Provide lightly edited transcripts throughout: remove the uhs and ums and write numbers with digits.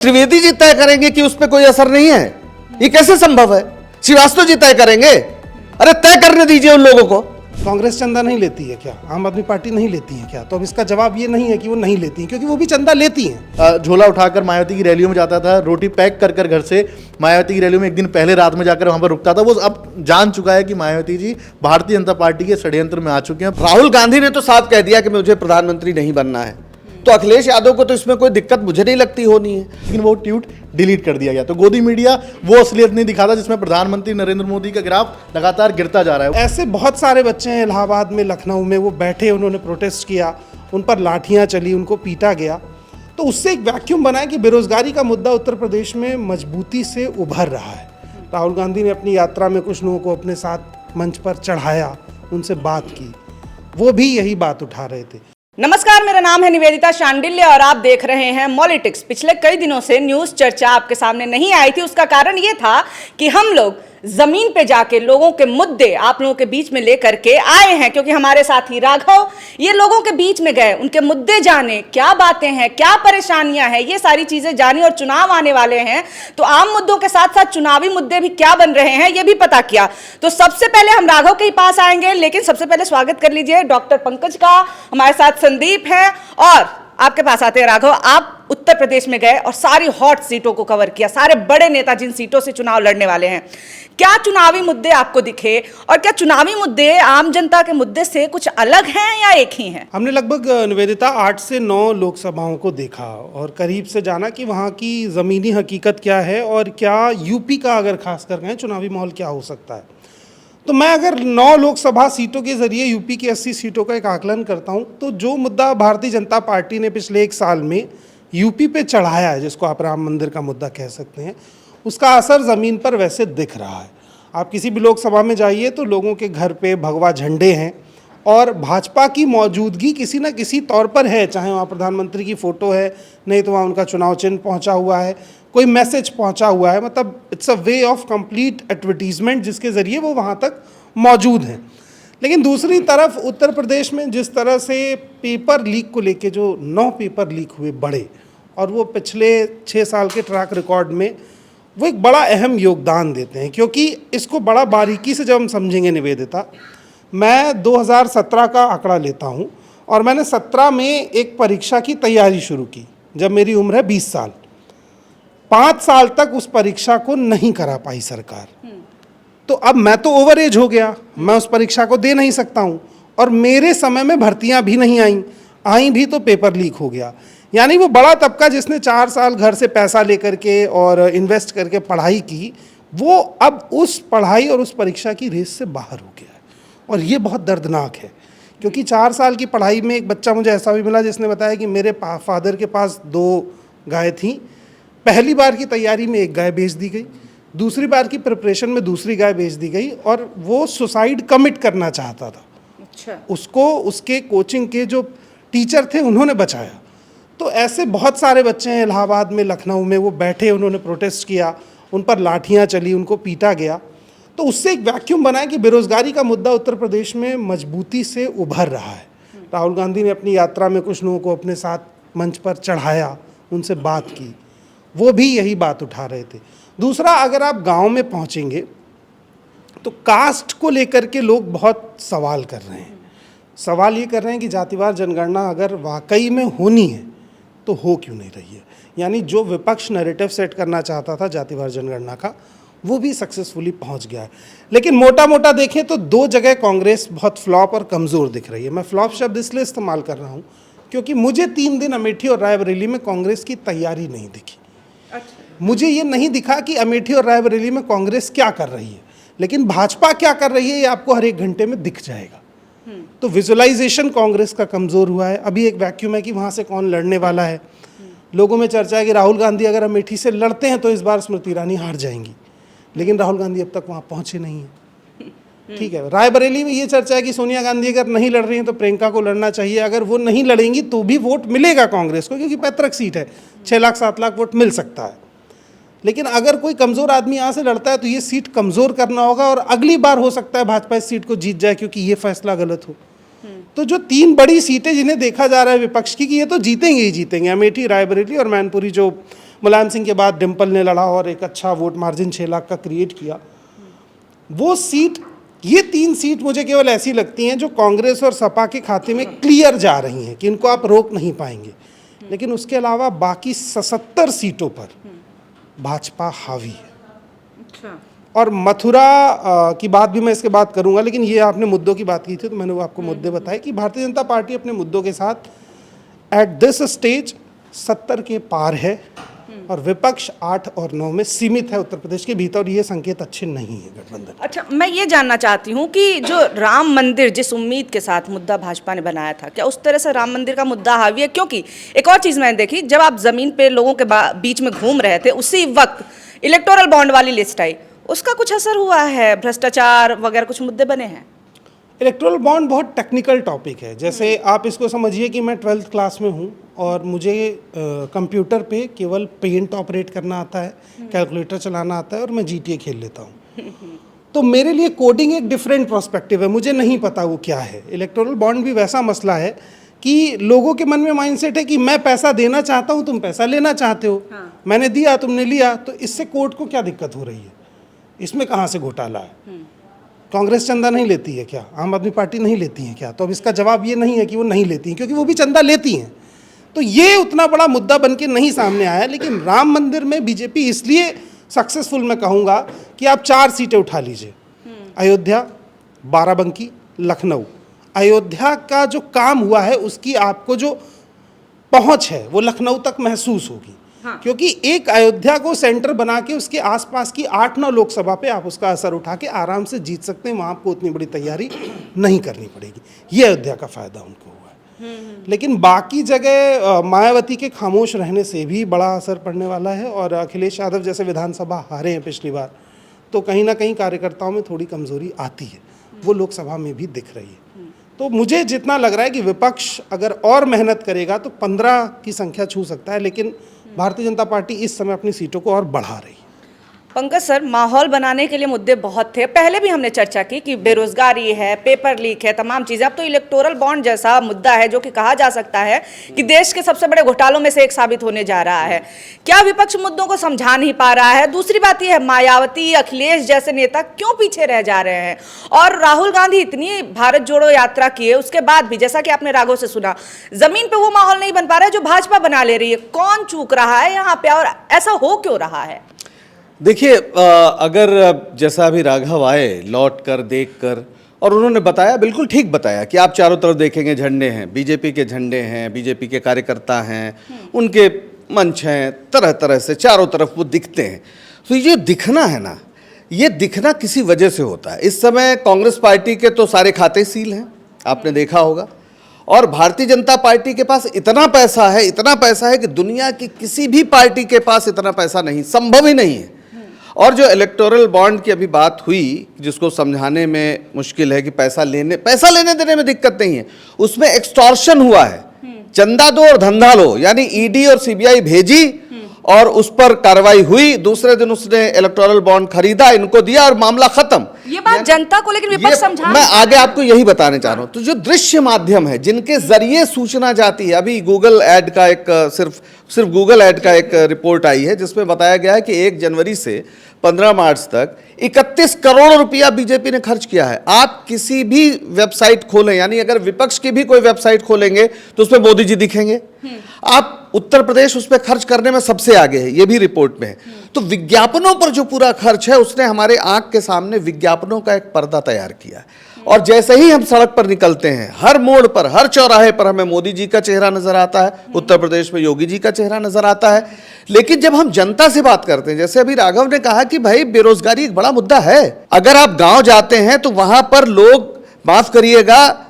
त्रिवेदी जी तय करेंगे कि उस पर कोई असर नहीं है, ये कैसे संभव है? श्रीवास्तव जी तय करेंगे? अरे तय करने दीजिए उन लोगों को। कांग्रेस चंदा नहीं लेती है क्या? आम आदमी पार्टी नहीं लेती है क्या? तो अब इसका जवाब ये नहीं है कि वो नहीं लेती है, क्योंकि वो भी चंदा लेती हैं। झोला उठाकर मायावती की रैलियों में जाता था, रोटी पैक कर कर घर से मायावती की रैलियों में एक दिन पहले रात में जाकर वहां पर रुकता था। वो अब जान चुका है कि मायावती जी भारतीय जनता पार्टी के षड्यंत्र में आ चुके हैं। राहुल गांधी ने तो साफ कह दिया कि मुझे प्रधानमंत्री नहीं बनना है, तो अखिलेश यादव को तो इसमें कोई दिक्कत मुझे नहीं लगती होनी है। लेकिन वो ट्वीट डिलीट कर दिया गया। तो गोदी मीडिया वो असलियत नहीं दिखाता जिसमें प्रधानमंत्री नरेंद्र मोदी का ग्राफ लगातार गिरता जा रहा है। ऐसे बहुत सारे बच्चे हैं इलाहाबाद में, लखनऊ में, वो बैठे, उन्होंने प्रोटेस्ट किया, उन पर लाठियां चली, उनको पीटा गया। तो उससे एक वैक्यूम बना है कि बेरोजगारी का मुद्दा उत्तर प्रदेश में मजबूती से उभर रहा है। राहुल गांधी ने अपनी यात्रा में कुछ लोगों को अपने साथ मंच पर चढ़ाया, उनसे बात की, वो भी यही बात उठा रहे थे। नमस्कार, मेरा नाम है निवेदिता शांडिल्य और आप देख रहे हैं मॉलिटिक्स। पिछले कई दिनों से न्यूज चर्चा आपके सामने नहीं आई थी। उसका कारण ये था कि हम लोग जमीन पे जाके लोगों के मुद्दे आप लोगों के बीच में लेकर के आए हैं, क्योंकि हमारे साथी राघव ये लोगों के बीच में गए, उनके मुद्दे जाने, क्या बातें हैं, क्या परेशानियां हैं, ये सारी चीजें जानी। और चुनाव आने वाले हैं तो आम मुद्दों के साथ साथ चुनावी मुद्दे भी क्या बन रहे हैं ये भी पता किया। तो सबसे पहले हम राघव के ही पास आएंगे, लेकिन सबसे पहले स्वागत कर लीजिए डॉक्टर पंकज का। हमारे साथ संदीप हैं और आपके पास आते हैं राघव। आप उत्तर प्रदेश में गए और सारी हॉट सीटों को कवर किया, सारे बड़े नेता जिन सीटों से चुनाव लड़ने वाले हैं। क्या चुनावी मुद्दे आपको दिखे और क्या चुनावी मुद्दे आम जनता के मुद्दे से कुछ अलग हैं या एक ही हैं? हमने लगभग निवेदिता 8 से 9 लोकसभाओं को देखा और करीब से जाना कि वहाँ की ज़मीनी हकीकत क्या है और क्या यूपी का अगर खास कर कहें चुनावी माहौल क्या हो सकता है। तो मैं अगर 9 लोकसभा सीटों के जरिए यूपी की 80 सीटों का एक आकलन करता हूं, तो जो मुद्दा भारतीय जनता पार्टी ने पिछले 1 साल में यूपी पे चढ़ाया है, जिसको आप राम मंदिर का मुद्दा कह सकते हैं, उसका असर ज़मीन पर वैसे दिख रहा है। आप किसी भी लोकसभा में जाइए तो लोगों के घर पे भगवा झंडे हैं और भाजपा की मौजूदगी किसी न किसी तौर पर है, चाहे वहाँ प्रधानमंत्री की फ़ोटो है, नहीं तो वहाँ उनका चुनाव चिन्ह पहुँचा हुआ है, कोई मैसेज पहुंचा हुआ है। मतलब it's a way of complete advertisement जिसके ज़रिए वो वहाँ तक मौजूद हैं। लेकिन दूसरी तरफ उत्तर प्रदेश में जिस तरह से पेपर लीक को लेके जो 9 पेपर लीक हुए बड़े, और वो पिछले 6 साल के ट्रैक रिकॉर्ड में वो एक बड़ा अहम योगदान देते हैं, क्योंकि इसको बड़ा बारीकी से जब हम समझेंगे निवेदिता, मैं 2017 का आंकड़ा लेता हूँ और मैंने 17 में एक परीक्षा की तैयारी शुरू की जब मेरी उम्र है 20 साल। 5 साल तक उस परीक्षा को नहीं करा पाई सरकार। तो अब मैं तो ओवर एज हो गया, मैं उस परीक्षा को दे नहीं सकता हूँ, और मेरे समय में भर्तियाँ भी नहीं आई भी तो पेपर लीक हो गया। यानी वो बड़ा तबका जिसने 4 साल घर से पैसा लेकर के और इन्वेस्ट करके पढ़ाई की, वो अब उस पढ़ाई और उस परीक्षा की रेस से बाहर हो गया है। और ये बहुत दर्दनाक है, क्योंकि 4 साल की पढ़ाई में एक बच्चा मुझे ऐसा भी मिला जिसने बताया कि मेरे फादर के पास 2 गाय थीं। पहली बार की तैयारी में एक गाय बेच दी गई, दूसरी बार की प्रिपरेशन में दूसरी गाय बेच दी गई, और वो सुसाइड कमिट करना चाहता था। अच्छा। उसको उसके कोचिंग के जो टीचर थे उन्होंने बचाया। तो ऐसे बहुत सारे बच्चे हैं इलाहाबाद में, लखनऊ में, वो बैठे, उन्होंने प्रोटेस्ट किया, उन पर लाठियाँ चली, उनको पीटा गया। तो उससे एक वैक्यूम बना है कि बेरोजगारी का मुद्दा उत्तर प्रदेश में मजबूती से उभर रहा है। राहुल गांधी ने अपनी यात्रा में कुछ लोगों को अपने साथ मंच पर चढ़ाया, उनसे बात की, वो भी यही बात उठा रहे थे। दूसरा, अगर आप गांव में पहुंचेंगे तो कास्ट को लेकर के लोग बहुत सवाल कर रहे हैं। सवाल ये कर रहे हैं कि जातिवार जनगणना अगर वाकई में होनी है तो हो क्यों नहीं रही है। यानी जो विपक्ष नैरेटिव सेट करना चाहता था जातिवार जनगणना का, वो भी सक्सेसफुली पहुंच गया है। लेकिन मोटा मोटा देखें तो 2 जगह कांग्रेस बहुत फ्लॉप और कमज़ोर दिख रही है। मैं फ्लॉप शब्द इसलिए इस्तेमाल कर रहा हूँ क्योंकि मुझे 3 दिन अमेठी और रायबरेली में कांग्रेस की तैयारी नहीं दिखी। मुझे ये नहीं दिखा कि अमेठी और रायबरेली में कांग्रेस क्या कर रही है, लेकिन भाजपा क्या कर रही है ये आपको हर 1 घंटे में दिख जाएगा। तो विजुअलाइजेशन कांग्रेस का कमज़ोर हुआ है। अभी एक वैक्यूम है कि वहाँ से कौन लड़ने वाला है। लोगों में चर्चा है कि राहुल गांधी अगर अमेठी से लड़ते हैं तो इस बार स्मृति ईरानी हार जाएंगी, लेकिन राहुल गांधी अब तक वहाँ पहुँचे नहीं हैं। ठीक है, रायबरेली में ये चर्चा है कि सोनिया गांधी अगर नहीं लड़ रही हैं तो प्रियंका को लड़ना चाहिए। अगर वो नहीं लड़ेंगी तो भी वोट मिलेगा कांग्रेस को, क्योंकि पैतृक सीट है, 6 लाख 7 लाख वोट मिल सकता है। लेकिन अगर कोई कमज़ोर आदमी यहाँ से लड़ता है तो ये सीट कमज़ोर करना होगा, और अगली बार हो सकता है भाजपा इस सीट को जीत जाए क्योंकि ये फैसला गलत हो। तो जो 3 बड़ी सीटें जिन्हें देखा जा रहा है विपक्ष की कि ये तो जीतेंगे ही जीतेंगे, अमेठी, रायबरेली और मैनपुरी जो मुलायम सिंह के बाद डिम्पल ने लड़ा और एक अच्छा वोट मार्जिन 6 लाख का क्रिएट किया। वो सीट, ये 3 सीट मुझे केवल ऐसी लगती हैं जो कांग्रेस और सपा के खाते में क्लियर जा रही हैं कि इनको आप रोक नहीं पाएंगे। लेकिन उसके अलावा बाकी 77 सीटों पर भाजपा हावी है। अच्छा। और मथुरा की बात भी मैं इसके बाद करूंगा, लेकिन ये आपने मुद्दों की बात की थी तो मैंने वो आपको मुद्दे बताए कि भारतीय जनता पार्टी अपने मुद्दों के साथ एट दिस स्टेज 70 के पार है और विपक्ष 8 और 9 में सीमित है उत्तर प्रदेश के भीतर, और ये संकेत अच्छे नहीं है गठबंधन। अच्छा, मैं ये जानना चाहती हूँ कि जो राम मंदिर जिस उम्मीद के साथ मुद्दा भाजपा ने बनाया था, क्या उस तरह से राम मंदिर का मुद्दा हावी है? क्योंकि एक और चीज़ मैंने देखी, जब आप जमीन पे लोगों के बीच में घूम रहे थे उसी वक्त इलेक्टोरल बॉन्ड वाली लिस्ट आई, उसका कुछ असर हुआ है? भ्रष्टाचार वगैरह कुछ मुद्दे बने हैं? इलेक्टोरल बॉन्ड बहुत टेक्निकल टॉपिक है। जैसे आप इसको समझिए कि मैं 12th क्लास में हूँ और मुझे कंप्यूटर पे केवल पेंट ऑपरेट करना आता है, कैलकुलेटर चलाना आता है और मैं GTA खेल लेता हूँ। तो मेरे लिए कोडिंग एक डिफरेंट पर्सपेक्टिव है, मुझे नहीं पता वो क्या है। इलेक्टोरल बॉन्ड भी वैसा मसला है कि लोगों के मन में माइंडसेट है कि मैं पैसा देना चाहता हूँ, तुम पैसा लेना चाहते हो। मैंने दिया, तुमने लिया, तो इससे कोर्ट को क्या दिक्कत हो रही है? इसमें कहाँ से घोटाला है? कांग्रेस चंदा नहीं लेती है क्या? आम आदमी पार्टी नहीं लेती है क्या? तो अब इसका जवाब ये नहीं है कि वो नहीं लेती हैं, क्योंकि वो भी चंदा लेती हैं। तो ये उतना बड़ा मुद्दा बन के नहीं सामने आया। लेकिन राम मंदिर में बीजेपी इसलिए सक्सेसफुल मैं कहूँगा कि आप 4 सीटें उठा लीजिए, अयोध्या, बाराबंकी, लखनऊ। अयोध्या का जो काम हुआ है उसकी आपको जो पहुँच है वो लखनऊ तक महसूस होगी। क्योंकि एक अयोध्या को सेंटर बना के उसके आसपास की 8-9 लोकसभा पे आप उसका असर उठा के आराम से जीत सकते हैं। वहाँ आपको उतनी बड़ी तैयारी नहीं करनी पड़ेगी। ये अयोध्या का फायदा उनको हुआ है। लेकिन बाकी जगह मायावती के खामोश रहने से भी बड़ा असर पड़ने वाला है। और अखिलेश यादव जैसे विधानसभा हारे हैं पिछली बार, तो कहीं ना कहीं कार्यकर्ताओं में थोड़ी कमजोरी आती है, वो लोकसभा में भी दिख रही है। तो मुझे जितना लग रहा है कि विपक्ष अगर और मेहनत करेगा तो 15 की संख्या छू सकता है, लेकिन भारतीय जनता पार्टी इस समय अपनी सीटों को और बढ़ा रही है। पंकज सर, माहौल बनाने के लिए मुद्दे बहुत थे, पहले भी हमने चर्चा की कि बेरोजगारी है, पेपर लीक है, तमाम चीजें। अब तो इलेक्टोरल बॉन्ड जैसा मुद्दा है जो कि कहा जा सकता है कि देश के सबसे बड़े घोटालों में से एक साबित होने जा रहा है। क्या विपक्ष मुद्दों को समझा नहीं पा रहा है? दूसरी बात यह है, मायावती, अखिलेश जैसे नेता क्यों पीछे रह जा रहे हैं? और राहुल गांधी इतनी भारत जोड़ो यात्रा किए, उसके बाद भी जैसा कि आपने राघव से सुना, जमीन पे वो माहौल नहीं बन पा रहा है जो भाजपा बना ले रही है। कौन चूक रहा है यहाँ पे और ऐसा हो क्यों रहा है? देखिए, अगर जैसा अभी राघव आए लौट कर देख कर, और उन्होंने बताया, बिल्कुल ठीक बताया कि आप चारों तरफ देखेंगे झंडे हैं, बीजेपी के झंडे हैं, बीजेपी के कार्यकर्ता हैं, उनके मंच हैं, तरह तरह से चारों तरफ वो दिखते हैं। तो ये दिखना है ना, ये दिखना किसी वजह से होता है। इस समय कांग्रेस पार्टी के तो सारे खाते सील हैं, आपने देखा होगा, और भारतीय जनता पार्टी के पास इतना पैसा है कि दुनिया की किसी भी पार्टी के पास इतना पैसा नहीं, संभव ही नहीं है। और जो इलेक्टोरल बॉन्ड की अभी बात हुई, जिसको समझाने में मुश्किल है कि पैसा लेने देने में दिक्कत नहीं है, उसमें एक्सटॉर्शन हुआ है, चंदा दो और धंधा लो, यानी ईडी और सीबीआई भेजी और उस पर कार्रवाई हुई, दूसरे दिन उसने इलेक्टोरल बॉन्ड खरीदा, इनको दिया और मामला खत्म। ये बात जनता को, लेकिन विपक्ष समझा, मैं आगे आपको यही बताने चाह रहा हूं। तो जो दृश्य माध्यम है जिनके जरिए सूचना जाती है, अभी गूगल ऐड का एक सिर्फ गूगल ऐड का एक रिपोर्ट आई है जिसमें बताया गया है कि 1 जनवरी से 15 मार्च तक 31 करोड़ रुपया बीजेपी ने खर्च किया है। आप किसी भी वेबसाइट खोलें, यानी अगर विपक्ष की भी कोई वेबसाइट खोलेंगे तो उसमें मोदी जी दिखेंगे। आप उत्तर प्रदेश उस पर खर्च करने में सबसे आगे है, ये भी रिपोर्ट में है। तो विज्ञापनों पर जो पूरा खर्च है, उसने हमारे आंख के सामने विज्ञापनों का एक पर्दा तैयार किया। और जैसे ही हम सड़क पर निकलते हैं, हर मोड़ पर, हर चौराहे पर हमें मोदी जी का चेहरा नजर आता है, उत्तर प्रदेश में योगी जी का चेहरा नजर आता है। लेकिन जब हम जनता से बात करते हैं, जैसे अभी राघव ने कहा कि भाई बेरोजगारी एक बड़ा मुद्दा है, अगर आप गांव जाते हैं तो वहां पर लोग, माफ करिएगा,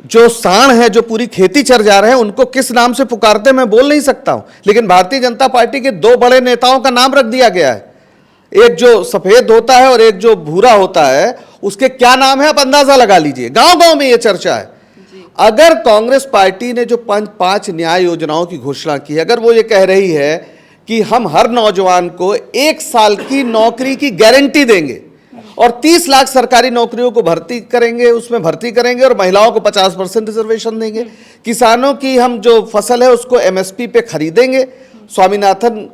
जो सांड है, जो पूरी खेती चर जा रहे हैं, उनको किस नाम से पुकारते मैं बोल नहीं सकता हूं, लेकिन भारतीय जनता पार्टी के 2 बड़े नेताओं का नाम रख दिया गया है। एक जो सफेद होता है और एक जो भूरा होता है, उसके क्या नाम है आप अंदाजा लगा लीजिए। गांव गांव में यह चर्चा है। अगर कांग्रेस पार्टी ने जो 5 न्याय योजनाओं की घोषणा की है, अगर वो ये कह रही है कि हम हर नौजवान को 1 साल की नौकरी की गारंटी देंगे और 30 लाख सरकारी नौकरियों को भर्ती करेंगे और महिलाओं को 50% रिजर्वेशन देंगे, किसानों की हम जो फसल है उसको MSP पे खरीदेंगे, स्वामीनाथन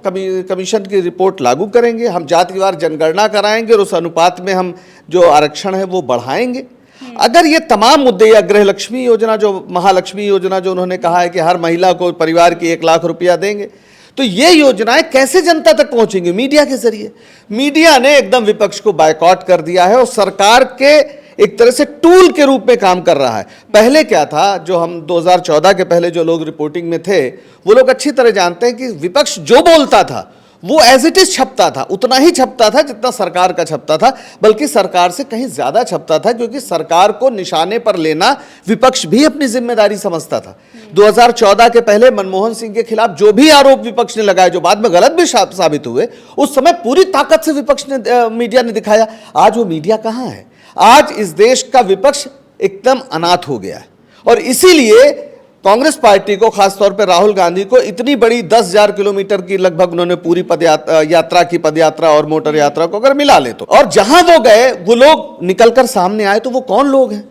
कमीशन की रिपोर्ट लागू करेंगे, हम जातिवार जनगणना कराएंगे और उस अनुपात में हम जो आरक्षण है वो बढ़ाएंगे। अगर ये तमाम मुद्दे, या गृह लक्ष्मी योजना, जो महालक्ष्मी योजना जो उन्होंने कहा है कि हर महिला को परिवार की 1 लाख रुपया देंगे, तो ये योजनाएं कैसे जनता तक पहुंचेंगी? मीडिया के जरिए। मीडिया ने एकदम विपक्ष को बायकॉट कर दिया है और सरकार के एक तरह से टूल के रूप में काम कर रहा है। पहले क्या था, जो हम 2014 के पहले जो लोग रिपोर्टिंग में थे वो लोग अच्छी तरह जानते हैं कि विपक्ष जो बोलता था वो एज इट इज छपता था, उतना ही छपता था जितना सरकार का छपता था, बल्कि सरकार से कहीं ज्यादा छपता था, क्योंकि सरकार को निशाने पर लेना विपक्ष भी अपनी जिम्मेदारी समझता था। 2014 के पहले मनमोहन सिंह के खिलाफ जो भी आरोप विपक्ष ने लगाए, जो बाद में गलत भी साबित हुए, उस समय पूरी ताकत से विपक्ष ने, मीडिया ने दिखाया। आज वो मीडिया कहां है? आज इस देश का विपक्ष एकदम अनाथ हो गया है। और इसीलिए कांग्रेस पार्टी को, खासतौर पर राहुल गांधी को, इतनी बड़ी 10,000 किलोमीटर की लगभग उन्होंने पूरी यात्रा की, पदयात्रा और मोटर यात्रा को अगर मिला ले तो, और जहां वो गए वो लोग निकलकर सामने आए, तो वो कौन लोग हैं?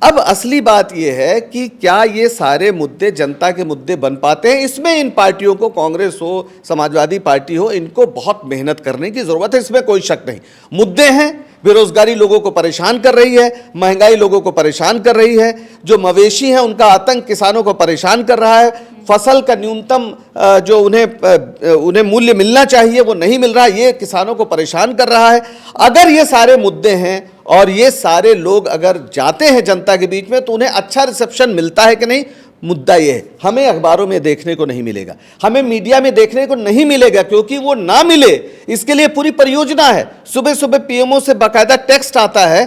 अब असली बात यह है कि क्या ये सारे मुद्दे जनता के मुद्दे बन पाते हैं? इसमें इन पार्टियों को, कांग्रेस हो, समाजवादी पार्टी हो, इनको बहुत मेहनत करने की जरूरत है, इसमें कोई शक नहीं। मुद्दे हैं, बेरोजगारी लोगों को परेशान कर रही है, महंगाई लोगों को परेशान कर रही है, जो मवेशी हैं उनका आतंक किसानों को परेशान कर रहा है, फसल का न्यूनतम जो उन्हें मूल्य मिलना चाहिए वो नहीं मिल रहा, ये किसानों को परेशान कर रहा है। अगर ये सारे मुद्दे हैं और ये सारे लोग अगर जाते हैं जनता के बीच में, तो उन्हें अच्छा रिसेप्शन मिलता है कि नहीं? मुद्दा ये है, हमें अखबारों में देखने को नहीं मिलेगा, हमें मीडिया में देखने को नहीं मिलेगा, क्योंकि वो ना मिले इसके लिए पूरी परियोजना है। सुबह सुबह पीएमओ से बाकायदा टेक्स्ट आता है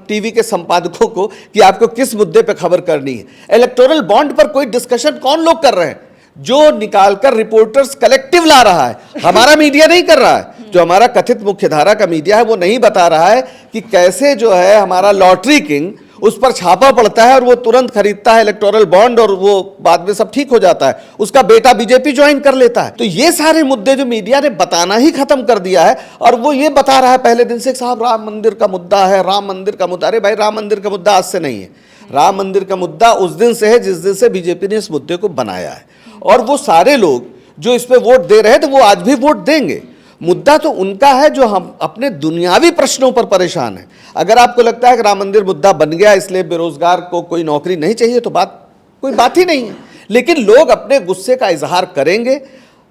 टीवी के संपादकों को कि आपको किस मुद्दे पे खबर करनी है। इलेक्टोरल बॉन्ड पर कोई डिस्कशन कौन लोग कर रहे हैं? जो निकालकर रिपोर्टर्स कलेक्टिव ला रहा है, हमारा मीडिया नहीं कर रहा है। जो हमारा कथित मुख्यधारा का मीडिया है वो नहीं बता रहा है कि कैसे जो है हमारा लॉटरी किंग, उस पर छापा पड़ता है और वो तुरंत खरीदता है इलेक्टोरल बॉन्ड और वो बाद में सब ठीक हो जाता है, उसका बेटा बीजेपी ज्वाइन कर लेता है। तो ये सारे मुद्दे जो मीडिया ने बताना ही खत्म कर दिया है, और वो ये बता रहा है पहले दिन से, साहब राम मंदिर का मुद्दा है, राम मंदिर का मुद्दा। अरे भाई, राम मंदिर का मुद्दा आज से नहीं है, राम मंदिर का मुद्दा उस दिन से है जिस दिन से बीजेपी ने इस मुद्दे को बनाया है। और वो सारे लोग जो इस पे वोट दे रहे हैं, तो वो आज भी वोट देंगे। मुद्दा तो उनका है जो हम अपने दुनियावी प्रश्नों पर परेशान है। अगर आपको लगता है कि राम मंदिर मुद्दा बन गया इसलिए बेरोजगार को कोई नौकरी नहीं चाहिए, तो कोई बात ही नहीं है। लेकिन लोग अपने गुस्से का इजहार करेंगे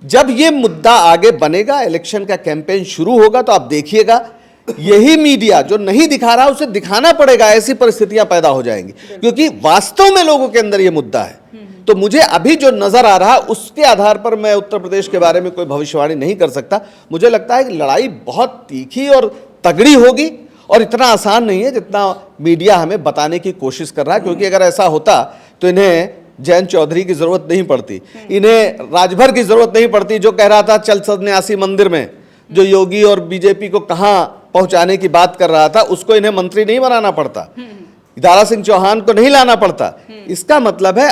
जब ये मुद्दा आगे बनेगा, इलेक्शन का कैंपेन शुरू होगा, तो आप देखिएगा यही मीडिया जो नहीं दिखा रहा उसे दिखाना पड़ेगा, ऐसी परिस्थितियां पैदा हो जाएंगी, क्योंकि वास्तव में लोगों के अंदर ये मुद्दा है। तो मुझे अभी जो नजर आ रहा उसके आधार पर मैं उत्तर प्रदेश के बारे में कोई भविष्यवाणी नहीं कर सकता। मुझे लगता है कि लड़ाई बहुत तीखी और तगड़ी होगी, और इतना आसान नहीं है जितना मीडिया हमें बताने की कोशिश कर रहा है। क्योंकि अगर ऐसा होता तो इन्हें जयंत चौधरी की जरूरत नहीं पड़ती, इन्हें राजभर की जरूरत नहीं पड़ती, जो कह रहा था चल सन्यासी मंदिर में, जो योगी और बीजेपी को कहां पहुंचाने की बात कर रहा था, उसको इन्हें मंत्री नहीं बनाना पड़ता, दारा सिंह चौहान को नहीं लाना पड़ता। इसका मतलब है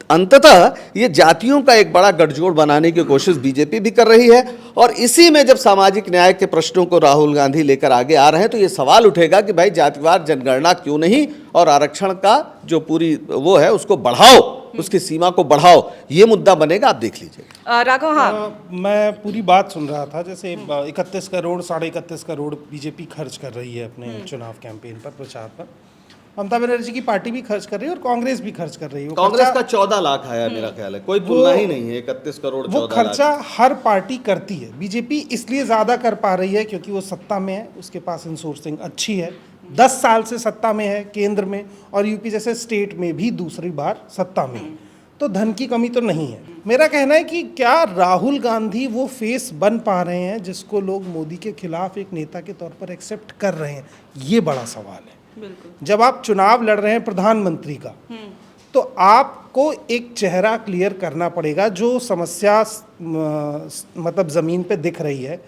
अंततः ये जातियों का एक बड़ा गठजोड़ बनाने की कोशिश बीजेपी भी कर रही है। और इसी में जब सामाजिक न्याय के प्रश्नों को राहुल गांधी लेकर आगे आ रहे हैं, तो ये सवाल उठेगा कि भाई जातिवार जनगणना क्यों नहीं, और आरक्षण का जो पूरी वो है उसको बढ़ाओ, उसकी सीमा को बढ़ाओ, ये मुद्दा बनेगा। आप देख लीजिए। राघव, हाँ, मैं पूरी बात सुन रहा था। जैसे 31 करोड़ 31.5 करोड़ बीजेपी खर्च कर रही है अपने चुनाव कैंपेन पर, प्रचार पर। ममता बनर्जी की पार्टी भी खर्च कर रही है और कांग्रेस भी खर्च कर रही है। कांग्रेस का 14 लाख आया, मेरा ख्याल है, कोई तुलना ही नहीं है 31 करोड़ 14 वो खर्चा हर पार्टी करती है। बीजेपी इसलिए ज्यादा कर पा रही है क्योंकि वो सत्ता में है, उसके पास इनसोर्सिंग अच्छी है, 10 साल से सत्ता में है केंद्र में, और यूपी जैसे स्टेट में भी दूसरी बार सत्ता में, तो धन की कमी तो नहीं है। मेरा कहना है कि क्या राहुल गांधी वो फेस बन पा रहे हैं जिसको लोग मोदी के खिलाफ एक नेता के तौर पर एक्सेप्ट कर रहे हैं? ये बड़ा सवाल है। जब आप चुनाव लड़ रहे हैं प्रधानमंत्री का, तो आपको एक चेहरा क्लियर करना पड़ेगा जो समस्या मतलब जमीन पे दिख रही है।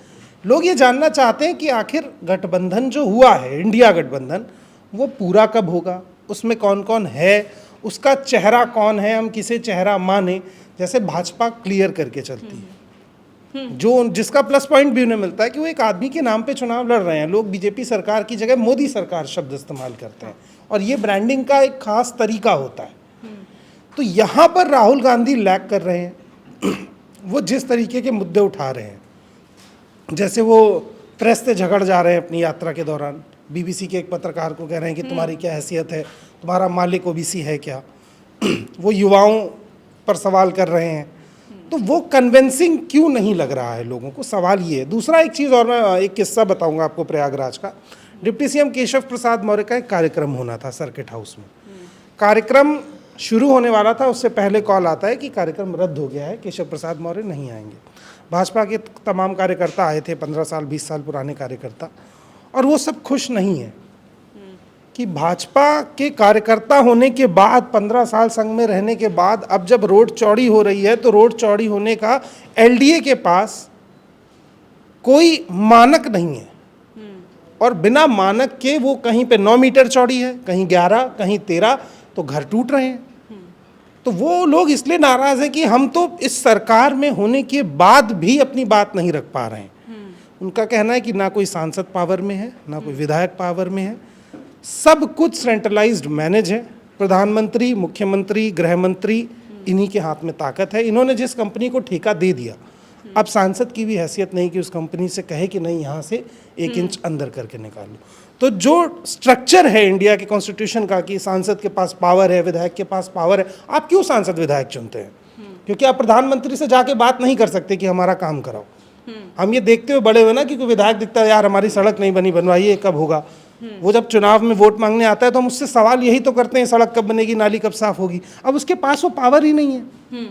लोग ये जानना चाहते हैं कि आखिर गठबंधन जो हुआ है, इंडिया गठबंधन, वो पूरा कब होगा, उसमें कौन कौन है, उसका चेहरा कौन है, हम किसे चेहरा माने। जैसे भाजपा क्लियर करके चलती है, जो जिसका प्लस पॉइंट भी उन्हें मिलता है कि वो एक आदमी के नाम पे चुनाव लड़ रहे हैं। लोग बीजेपी सरकार की जगह मोदी सरकार शब्द इस्तेमाल करते हैं, और ये ब्रांडिंग का एक खास तरीका होता है। तो यहाँ पर राहुल गांधी लैग कर रहे हैं। वो जिस तरीके के मुद्दे उठा रहे हैं, जैसे वो प्रेस से झगड़ जा रहे हैं अपनी यात्रा के दौरान, बीबीसी के एक पत्रकार को कह रहे हैं कि तुम्हारी क्या हैसियत है, तुम्हारा मालिक ओबीसी है क्या, वो युवाओं पर सवाल कर रहे हैं, तो वो कन्विंसिंग क्यों नहीं लग रहा है लोगों को, सवाल ये है। दूसरा एक चीज़ और, मैं एक किस्सा बताऊंगा आपको प्रयागराज का। डिप्टी सीएम केशव प्रसाद मौर्य का एक कार्यक्रम होना था सर्किट हाउस में, कार्यक्रम शुरू होने वाला था, उससे पहले कॉल आता है कि कार्यक्रम रद्द हो गया है, केशव प्रसाद मौर्य नहीं आएंगे। भाजपा के तमाम कार्यकर्ता आए थे, 15 साल 20 साल पुराने कार्यकर्ता, और वो सब खुश नहीं है कि भाजपा के कार्यकर्ता होने के बाद, 15 साल संघ में रहने के बाद, अब जब रोड चौड़ी हो रही है तो रोड चौड़ी होने का एलडीए के पास कोई मानक नहीं है, और बिना मानक के वो कहीं पे 9 मीटर चौड़ी है, कहीं 11, कहीं 13, तो घर टूट रहे हैं। तो वो लोग इसलिए नाराज हैं कि हम तो इस सरकार में होने के बाद भी अपनी बात नहीं रख पा रहे हैं। उनका कहना है कि ना कोई सांसद पावर में है, ना कोई विधायक पावर में है, सब कुछ सेंट्रलाइज्ड मैनेज है। प्रधानमंत्री, मुख्यमंत्री, गृह मंत्री, इन्हीं के हाथ में ताकत है। इन्होंने जिस कंपनी को ठेका दे दिया, अब सांसद की भी हैसियत नहीं कि उस कंपनी से कहे कि नहीं यहाँ से 1 इंच अंदर करके निकालो। तो जो स्ट्रक्चर है इंडिया के कॉन्स्टिट्यूशन का कि सांसद के पास पावर है, विधायक के पास पावर है, आप क्यों सांसद विधायक चुनते हैं? क्योंकि आप प्रधानमंत्री से जाके बात नहीं कर सकते कि हमारा काम कराओ। हम ये देखते हुए बड़े हुए ना कि कोई विधायक दिखता है, यार हमारी सड़क नहीं बनी, बनवाइए, कब होगा। वो जब चुनाव में वोट मांगने आता है तो हम उससे सवाल यही तो करते हैं, सड़क कब बनेगी, नाली कब साफ होगी। अब उसके पास वो पावर ही नहीं है,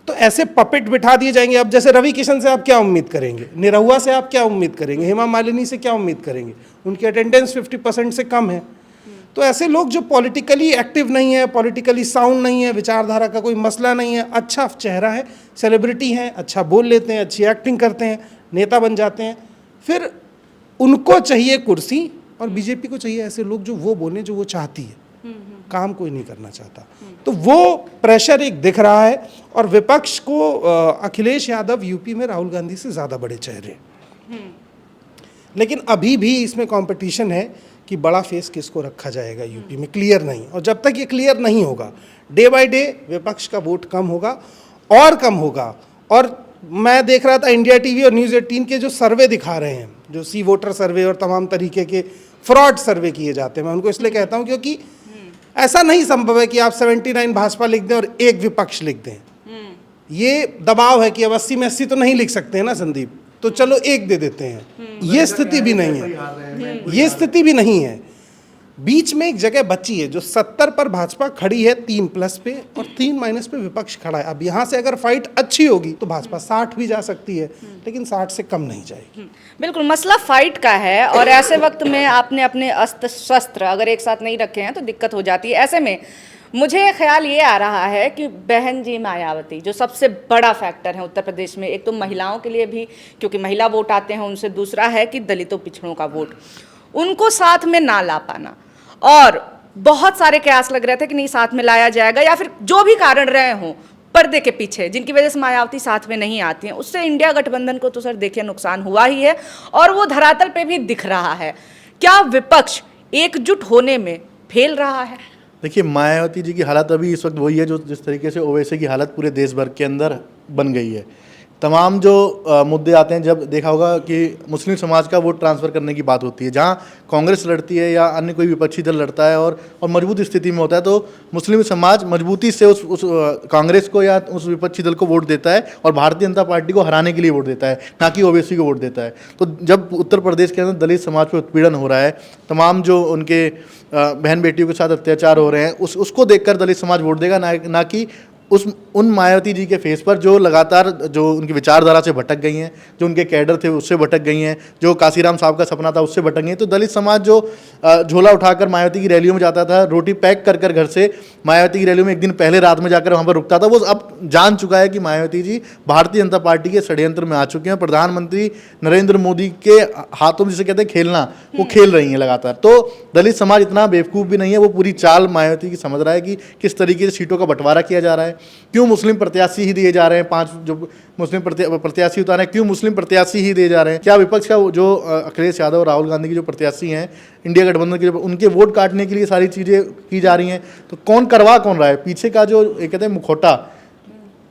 तो ऐसे पपेट बिठा दिए जाएंगे। अब जैसे रवि किशन से आप क्या उम्मीद करेंगे, निरहुआ से आप क्या उम्मीद करेंगे, हेमा मालिनी से क्या उम्मीद करेंगे? उनकी अटेंडेंस 50% से कम है। तो ऐसे लोग जो पॉलिटिकली एक्टिव नहीं है, पॉलिटिकली साउंड नहीं है, विचारधारा का कोई मसला नहीं है, अच्छा चेहरा है, सेलिब्रिटी हैं, अच्छा बोल लेते हैं, अच्छी एक्टिंग करते हैं, नेता बन जाते हैं, फिर उनको चाहिए कुर्सी, और बीजेपी को चाहिए ऐसे लोग जो वो बोले जो वो चाहती है, काम कोई नहीं करना चाहता। तो वो प्रेशर एक दिख रहा है, और विपक्ष को अखिलेश यादव यूपी में राहुल गांधी से ज़्यादा बड़े चेहरे, लेकिन अभी भी इसमें कंपटीशन है कि बड़ा फेस किसको रखा जाएगा यूपी में, क्लियर नहीं। और जब तक ये क्लियर नहीं होगा, डे बाय डे विपक्ष का वोट कम होगा और कम होगा। और मैं देख रहा था इंडिया टीवी और न्यूज़ 18 के जो सर्वे दिखा रहे हैं, जो सी वोटर सर्वे और तमाम तरीके के फ्रॉड सर्वे किए जाते हैं, मैं उनको इसलिए कहता हूँ क्योंकि ऐसा नहीं संभव है कि आप 79 भाजपा लिख दें और 1 विपक्ष लिख दें। ये दबाव है कि अब 80 में 80 तो नहीं लिख सकते हैं ना संदीप, तो चलो 1 दे देते हैं। ये स्थिति भी नहीं है, ये स्थिति भी नहीं है। बीच में एक जगह बची है जो 70 पर भाजपा खड़ी है 3+ पे, और 3- पे विपक्ष खड़ा है। अब यहाँ से अगर फाइट अच्छी होगी तो भाजपा 60 भी जा सकती है, लेकिन 60 से कम नहीं जाएगी। बिल्कुल, मसला फाइट का है, और ऐसे वक्त में आपने अपने अस्त्र शस्त्र अगर एक साथ नहीं रखे हैं तो दिक्कत हो जाती है। ऐसे में मुझे ख्याल ये आ रहा है कि बहन जी मायावती जो सबसे बड़ा फैक्टर है उत्तर प्रदेश में, एक तो महिलाओं के लिए भी क्योंकि महिला वोट आते हैं उनसे, दूसरा है कि दलितों पिछड़ों का वोट, उनको साथ में ना ला पाना, और बहुत सारे कयास लग रहे थे कि नहीं साथ में लाया जाएगा, या फिर जो भी कारण रहे हों पर्दे के पीछे जिनकी वजह से मायावती साथ में नहीं आती हैं, उससे इंडिया गठबंधन को तो सर देखिए नुकसान हुआ ही है, और वो धरातल पे भी दिख रहा है। क्या विपक्ष एकजुट होने में फेल रहा है? देखिए, मायावती जी की हालत अभी इस वक्त वही है जो जिस तरीके से ओवैसी की हालत पूरे देश भर के अंदर बन गई है। तमाम जो मुद्दे आते हैं, जब देखा होगा कि मुस्लिम समाज का वोट ट्रांसफ़र करने की बात होती है, जहां कांग्रेस लड़ती है या अन्य कोई विपक्षी दल लड़ता है और मजबूत स्थिति में होता है, तो मुस्लिम समाज मजबूती से उस कांग्रेस को या उस विपक्षी दल को वोट देता है और भारतीय जनता पार्टी को हराने के लिए वोट देता है, ना कि ओवैसी को वोट देता है। तो जब उत्तर प्रदेश के अंदर दलित समाज पर उत्पीड़न हो रहा है, तमाम जो उनके बहन बेटियों के साथ अत्याचार हो रहे हैं, उसको देखकर दलित समाज वोट देगा, ना कि उन मायावती जी के फेस पर जो लगातार जो उनकी विचारधारा से भटक गई हैं, जो उनके कैडर थे उससे भटक गई हैं, जो काशीराम साहब का सपना था उससे भटक गई हैं। तो दलित समाज जो झोला उठाकर मायावती की रैलियों में जाता था, रोटी पैक कर घर से मायावती की रैलियों में एक दिन पहले रात में जाकर वहाँ पर रुकता था, वो अब जान चुका है कि मायावती जी भारतीय जनता पार्टी के षड्यंत्र में आ चुके हैं। प्रधानमंत्री नरेंद्र मोदी के हाथों में जिसे कहते हैं खेलना, वो खेल रही हैं लगातार। तो दलित समाज इतना बेवकूफ़ भी नहीं है, वो पूरी चाल मायावती की समझ रहा है कि किस तरीके से सीटों का बंटवारा किया जा रहा है, क्यों मुस्लिम प्रत्याशी ही दिए जा रहे हैं, 5 जो मुस्लिम प्रत्याशी उतारे हैं, क्यों मुस्लिम प्रत्याशी ही दिए जा रहे हैं। क्या विपक्ष का जो अखिलेश यादव और राहुल गांधी के जो प्रत्याशी हैं इंडिया गठबंधन के, उनके वोट काटने के लिए सारी चीज़ें की जा रही हैं? तो कौन करवा कौन रहा है? पीछे का जो कहते हैं मुखौटा,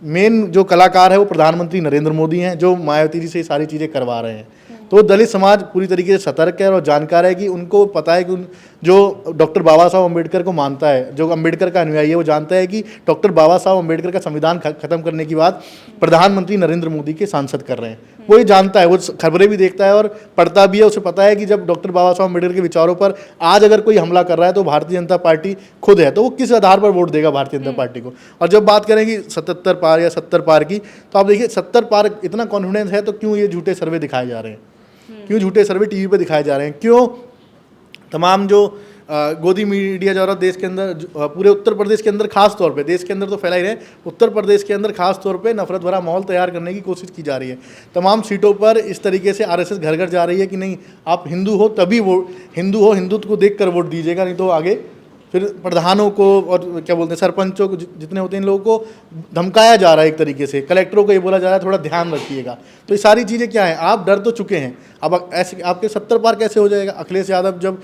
मेन जो कलाकार है वो प्रधानमंत्री नरेंद्र मोदी हैं, जो मायावती जी से ये सारी चीज़ें करवा रहे हैं। तो दलित समाज पूरी तरीके से सतर्क है और जानकार है कि उनको पता है कि जो डॉक्टर बाबा साहब अम्बेडकर को मानता है, जो अम्बेडकर का अनुयायी है, वो जानता है कि डॉक्टर बाबा साहब अम्बेडकर का संविधान खत्म करने की बात प्रधानमंत्री नरेंद्र मोदी के सांसद कर रहे हैं। वो ये जानता है, वो खबरें भी देखता है और पढ़ता भी है। उसे पता है कि जब डॉक्टर बाबा साहब अम्बेडकर के विचारों पर आज अगर कोई हमला कर रहा है तो भारतीय जनता पार्टी खुद है, तो वो किस आधार पर वोट देगा भारतीय जनता पार्टी को। और जब बात करें कि 77 पार या 70 पार की, तो आप देखिए 70 पार इतना कॉन्फिडेंस है तो क्यों ये झूठे सर्वे दिखाए जा रहे हैं, क्यों झूठे सर्वे टीवी पे दिखाए जा रहे हैं, क्यों तमाम जो गोदी मीडिया जो देश के अंदर पूरे उत्तर प्रदेश के अंदर खास तौर पे, देश के अंदर तो फैला ही रहे, उत्तर प्रदेश के अंदर खास तौर पे नफरत भरा माहौल तैयार करने की कोशिश की जा रही है। तमाम सीटों पर इस तरीके से आरएसएस घर घर जा रही है कि नहीं, आप हिंदू हो तभी वोट, हिंदुत्व को देख कर वोट दीजिएगा, नहीं तो आगे फिर प्रधानों को और क्या बोलते हैं सरपंचों को जितने होते हैं इन लोगों को धमकाया जा रहा है एक तरीके से, कलेक्टरों को ये बोला जा रहा है थोड़ा ध्यान रखिएगा। तो ये सारी चीज़ें क्या हैं, आप डर तो चुके हैं, अब ऐसे आपके 70 पार कैसे हो जाएगा। अखिलेश यादव जब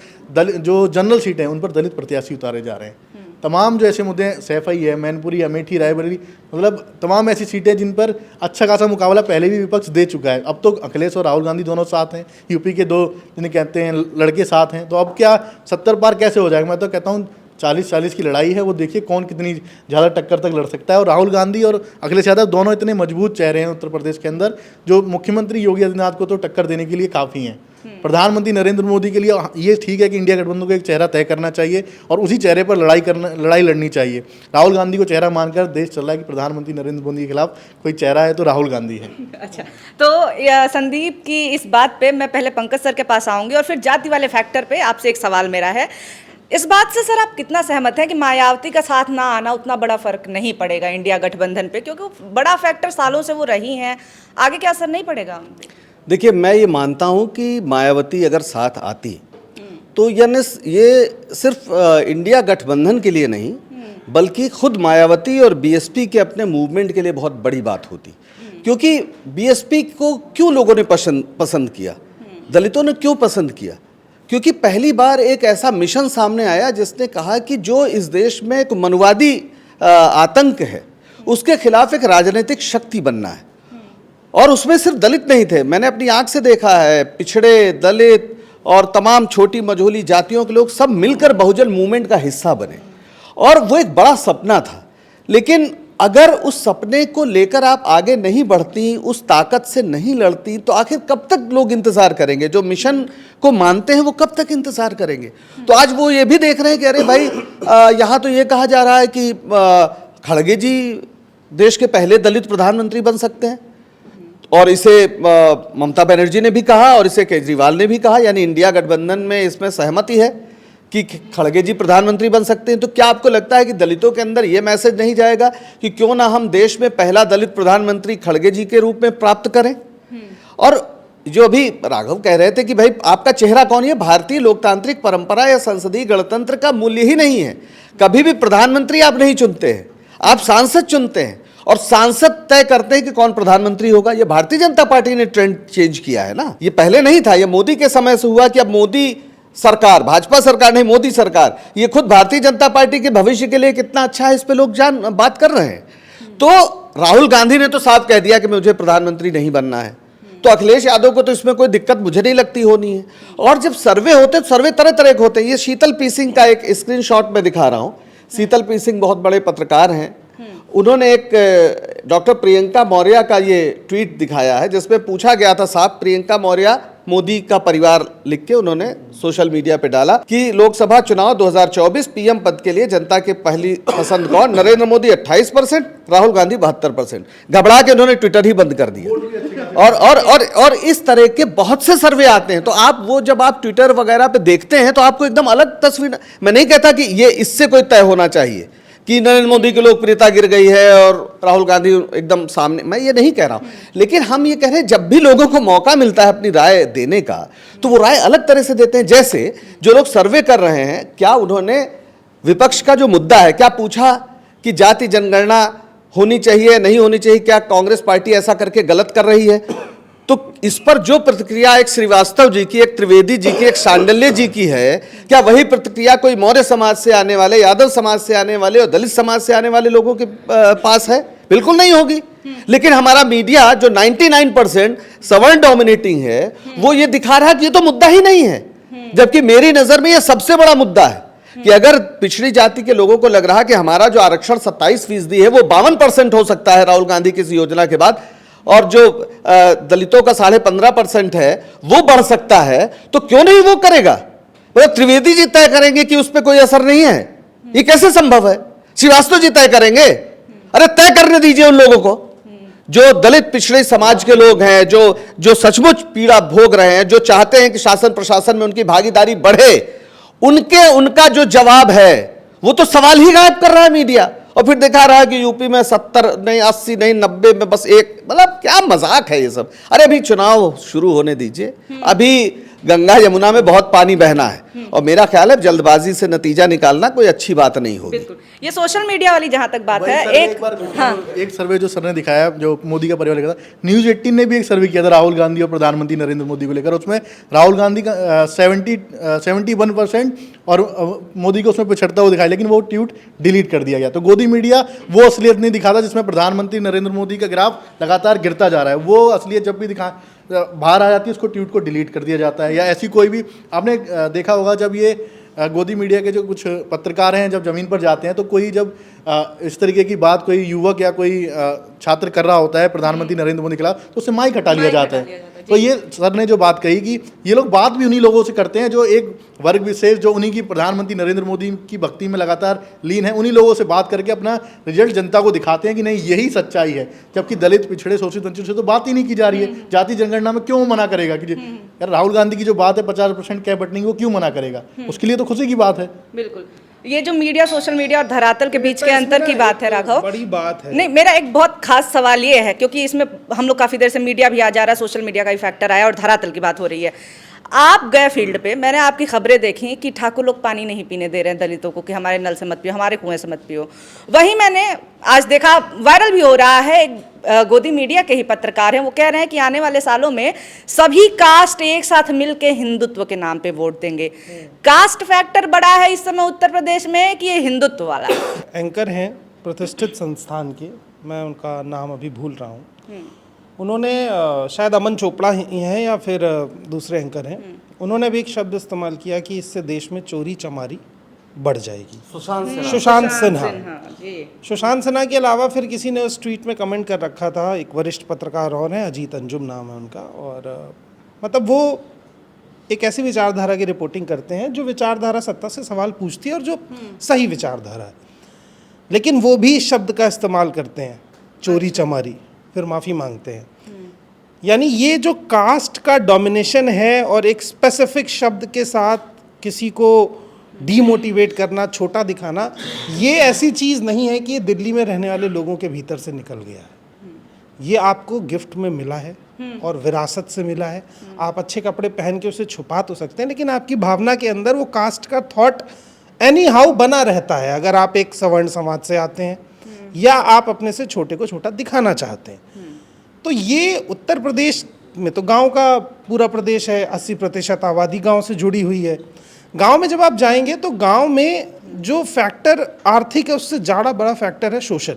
जो जनरल सीट हैं उन पर दलित प्रत्याशी उतारे जा रहे हैं, तमाम जो ऐसे मुद्दे हैं, सैफई है, मैनपुरी, अमेठी, रायबरेली, मतलब तमाम ऐसी सीटें जिन पर अच्छा खासा मुकाबला पहले भी विपक्ष दे चुका है। अब तो अखिलेश और राहुल गांधी दोनों साथ हैं, यूपी के दो जिन्हें कहते हैं लड़के साथ हैं, तो अब क्या 70 पार कैसे हो जाएगा। मैं तो कहता हूँ 40-40 की लड़ाई है, वो देखिए कौन कितनी ज़्यादा टक्कर तक लड़ सकता है। और राहुल गांधी और अखिलेश यादव दोनों इतने मजबूत चेहरे हैं उत्तर प्रदेश के अंदर, जो मुख्यमंत्री योगी आदित्यनाथ को तो टक्कर देने के लिए काफ़ी हैं। प्रधानमंत्री नरेंद्र मोदी के लिए ये ठीक है कि इंडिया गठबंधन को एक चेहरा तय करना चाहिए और उसी चेहरे पर लड़ाई लड़नी चाहिए। राहुल गांधी को चेहरा मानकर देश चल रहा है कि प्रधानमंत्री नरेंद्र मोदी के खिलाफ कोई चेहरा है तो राहुल गांधी है। अच्छा, तो संदीप की इस बात पे मैं पहले पंकज सर के पास आऊंगी और फिर जाति वाले फैक्टर पे आपसे एक सवाल मेरा है। इस बात से सर आप कितना सहमत हैं कि मायावती का साथ ना आना उतना बड़ा फर्क नहीं पड़ेगा इंडिया गठबंधन पे, क्योंकि वो बड़ा फैक्टर सालों से वो रही हैं, आगे क्या असर नहीं पड़ेगा? देखिए, मैं ये मानता हूँ कि मायावती अगर साथ आती तो यानी ये सिर्फ इंडिया गठबंधन के लिए नहीं बल्कि खुद मायावती और बीएसपी के अपने मूवमेंट के लिए बहुत बड़ी बात होती। क्योंकि बीएसपी को क्यों लोगों ने पसंद किया, दलितों ने क्यों पसंद किया? क्योंकि पहली बार एक ऐसा मिशन सामने आया जिसने कहा कि जो इस देश में एक मनुवादी आतंक है उसके खिलाफ एक राजनीतिक शक्ति बनना है। और उसमें सिर्फ दलित नहीं थे, मैंने अपनी आंख से देखा है, पिछड़े, दलित और तमाम छोटी मझोली जातियों के लोग सब मिलकर बहुजन मूवमेंट का हिस्सा बने और वो एक बड़ा सपना था। लेकिन अगर उस सपने को लेकर आप आगे नहीं बढ़ती, उस ताकत से नहीं लड़ती, तो आखिर कब तक लोग इंतजार करेंगे? जो मिशन को मानते हैं वो कब तक इंतजार करेंगे? तो आज वो ये भी देख रहे हैं कि अरे भाई यहाँ तो ये कहा जा रहा है कि खड़गे जी देश के पहले दलित प्रधानमंत्री बन सकते हैं और इसे ममता बनर्जी ने भी कहा और इसे केजरीवाल ने भी कहा, यानी इंडिया गठबंधन में इसमें सहमति है कि खड़गे जी प्रधानमंत्री बन सकते हैं। तो क्या आपको लगता है कि दलितों के अंदर यह मैसेज नहीं जाएगा कि क्यों ना हम देश में पहला दलित प्रधानमंत्री खड़गे जी के रूप में प्राप्त करें? और जो अभी राघव कह रहे थे कि भाई आपका चेहरा कौन है, भारतीय लोकतांत्रिक परंपरा या संसदीय गणतंत्र का मूल्य ही नहीं है। कभी भी प्रधानमंत्री आप नहीं चुनते हैं, आप सांसद चुनते हैं और सांसद तय करते हैं कि कौन प्रधानमंत्री होगा। ये भारतीय जनता पार्टी ने ट्रेंड चेंज किया है ना, ये पहले नहीं था, ये मोदी के समय से हुआ कि अब मोदी सरकार, भाजपा सरकार नहीं मोदी सरकार, ये खुद भारतीय जनता पार्टी के भविष्य के लिए कितना अच्छा है इस पे लोग बात कर रहे हैं। तो राहुल गांधी ने तो साफ कह दिया कि मुझे प्रधानमंत्री नहीं बनना है, तो अखिलेश यादव को तो इसमें कोई दिक्कत मुझे नहीं लगती होनी है। और जब सर्वे होते तो सर्वे तरह तरह के होते हैं। ये शीतल पी सिंह का एक स्क्रीनशॉट में दिखा रहा हूँ। शीतल पी सिंह बहुत बड़े पत्रकार हैं, उन्होंने एक डॉक्टर प्रियंका मौर्य का ये ट्वीट दिखाया है जिसमें पूछा गया था, साहब प्रियंका मौर्य मोदी का परिवार लिख के उन्होंने सोशल मीडिया पे डाला कि लोकसभा चुनाव 2024 पीएम पद के लिए जनता के पहली पसंद कौन? नरेंद्र मोदी 28%, राहुल गांधी 72%। घबरा के उन्होंने ट्विटर ही बंद कर दिया। और इस तरह के बहुत से सर्वे आते हैं, तो आप वो जब आप ट्विटर वगैरह पे देखते हैं तो आपको एकदम अलग तस्वीर। मैं नहीं कहता कि ये इससे कोई तय होना चाहिए कि नरेंद्र मोदी की लोकप्रियता गिर गई है और राहुल गांधी एकदम सामने, मैं ये नहीं कह रहा हूं। लेकिन हम ये कह रहे हैं जब भी लोगों को मौका मिलता है अपनी राय देने का तो वो राय अलग तरह से देते हैं। जैसे जो लोग सर्वे कर रहे हैं, क्या उन्होंने विपक्ष का जो मुद्दा है क्या पूछा कि जाति जनगणना होनी चाहिए नहीं होनी चाहिए, क्या कांग्रेस पार्टी ऐसा करके गलत कर रही है? तो इस पर जो प्रतिक्रिया एक श्रीवास्तव जी की, एक त्रिवेदी जी की, एक सांडल्य जी की है, क्या वही प्रतिक्रिया कोई मौर्य समाज से आने वाले, यादव समाज से आने वाले और दलित समाज से आने वाले लोगों के पास है? बिल्कुल नहीं होगी। लेकिन हमारा मीडिया जो 99% सवर्ण डोमिनेटिंग है, वो ये दिखा रहा है कि ये तो मुद्दा ही नहीं है, जबकि मेरी नजर में ये सबसे बड़ा मुद्दा है कि अगर पिछड़ी जाति के लोगों को लग रहा है कि हमारा जो आरक्षण 27% है वो 52% हो सकता है राहुल गांधी की इस योजना के बाद, और जो दलितों का 15.5% है वो बढ़ सकता है, तो क्यों नहीं वो करेगा? मतलब त्रिवेदी जी तय करेंगे कि उस पर कोई असर नहीं है, ये कैसे संभव है? श्रीवास्तव जी तय करेंगे? अरे तय करने दीजिए उन लोगों को जो दलित पिछड़े समाज के लोग हैं, जो सचमुच पीड़ा भोग रहे हैं, जो चाहते हैं कि शासन प्रशासन में उनकी भागीदारी बढ़े, उनका जो जवाब है वो तो सवाल ही गायब कर रहा है मीडिया। और फिर दिखा रहा है कि यूपी में 70 नहीं 80 नहीं 90 में बस एक, मतलब क्या मजाक है ये सब। अरे अभी चुनाव शुरू होने दीजिए, अभी गंगा यमुना में बहुत पानी बहना है, और मेरा ख्याल है जल्दबाजी से नतीजा निकालना कोई अच्छी बात नहीं होगी। बिल्कुल, ये सोशल मीडिया वाली जहां तक बात है, एक सर्वे जो सर ने दिखाया, जो मोदी का परिवार लेकर था, न्यूज 18 ने भी एक सर्वे किया था राहुल गांधी और प्रधानमंत्री नरेंद्र मोदी को लेकर। उसमें राहुल गांधी का 71% और मोदी को उसमें पिछड़ता हुआ दिखाया, लेकिन वो ट्वीट डिलीट कर दिया गया। तो गोदी मीडिया वो असलियत नहीं दिखाता जिसमें प्रधानमंत्री नरेंद्र मोदी का ग्राफ लगातार गिरता जा रहा है। वो असलियत जब भी बाहर आ जाती है, उसको ट्वीट को डिलीट कर दिया जाता है। या ऐसी कोई भी आपने देखा होगा, जब ये गोदी मीडिया के जो कुछ पत्रकार हैं जब ज़मीन पर जाते हैं, तो कोई जब इस तरीके की बात कोई युवक या कोई छात्र कर रहा होता है प्रधानमंत्री नरेंद्र मोदी के खिलाफ, तो उससे माइक हटा लिया जाता है। तो ये सर ने जो बात कही कि ये लोग बात भी उन्हीं लोगों से करते हैं जो एक वर्ग विशेष, जो उन्हीं की प्रधानमंत्री नरेंद्र मोदी की भक्ति में लगातार लीन है, उन्हीं लोगों से बात करके अपना रिजल्ट जनता को दिखाते हैं कि नहीं यही सच्चाई है। जबकि दलित पिछड़े शोषित वंचित से तो बात ही नहीं की जा रही है। जाति जनगणना में क्यों मना करेगा कि यार राहुल गांधी की जो बात है 50% कैब बटने की, वो क्यों मना करेगा? उसके लिए तो खुशी की बात है। बिल्कुल, ये जो मीडिया, सोशल मीडिया और धरातल के बीच के अंतर की बात है राघव, बड़ी बात है। नहीं, मेरा एक बहुत खास सवाल ये है, क्योंकि इसमें हम लोग काफी देर से मीडिया भी आ जा रहा है, सोशल मीडिया का ही फैक्टर आया और धरातल की बात हो रही है। आप गए फील्ड पे, मैंने आपकी खबरें देखी कि ठाकुर लोग पानी नहीं पीने दे रहे हैं दलितों को, कि हमारे नल से मत पियो, हमारे कुएं से मत पियो। वहीं मैंने आज देखा, वायरल भी हो रहा है, गोदी मीडिया के ही पत्रकार हैं, वो कह रहे हैं कि आने वाले सालों में सभी कास्ट एक साथ मिलकर हिंदुत्व के नाम पे वोट देंगे। कास्ट फैक्टर बड़ा है इस समय उत्तर प्रदेश में कि ये हिंदुत्व वाला है? एंकर हैं प्रतिष्ठित संस्थान के, मैं उनका नाम अभी भूल रहा हूँ, उन्होंने शायद अमन चोपड़ा ही हैं या फिर दूसरे एंकर हैं, उन्होंने भी एक शब्द इस्तेमाल किया कि इससे देश में चोरी चमारी बढ़ जाएगी। सुशांत सिन्हा के अलावा फिर किसी ने उस ट्वीट में कमेंट कर रखा था, एक वरिष्ठ पत्रकार और हैं, अजीत अंजुम नाम है उनका, और मतलब वो एक ऐसी विचारधारा की रिपोर्टिंग करते हैं जो विचारधारा सत्ता से सवाल पूछती है और जो सही विचारधारा है, लेकिन वो भी इस शब्द का इस्तेमाल करते हैं, चोरी चमारी, फिर माफ़ी मांगते हैं। यानी ये जो कास्ट का डोमिनेशन है और एक स्पेसिफिक शब्द के साथ किसी को डीमोटिवेट करना, छोटा दिखाना, ये ऐसी चीज़ नहीं है कि ये दिल्ली में रहने वाले लोगों के भीतर से निकल गया है। ये आपको गिफ्ट में मिला है और विरासत से मिला है। आप अच्छे कपड़े पहन के उसे छुपा तो सकते हैं, लेकिन आपकी भावना के अंदर वो कास्ट का थॉट एनी हाउ बना रहता है। अगर आप एक सवर्ण समाज से आते हैं या आप अपने से छोटे को छोटा दिखाना चाहते हैं, तो ये उत्तर प्रदेश में तो गांव का पूरा प्रदेश है, 80% आबादी गांव से जुड़ी हुई है। गांव में जब आप जाएंगे तो गांव में जो फैक्टर आर्थिक है उससे ज़्यादा बड़ा फैक्टर है सोशल।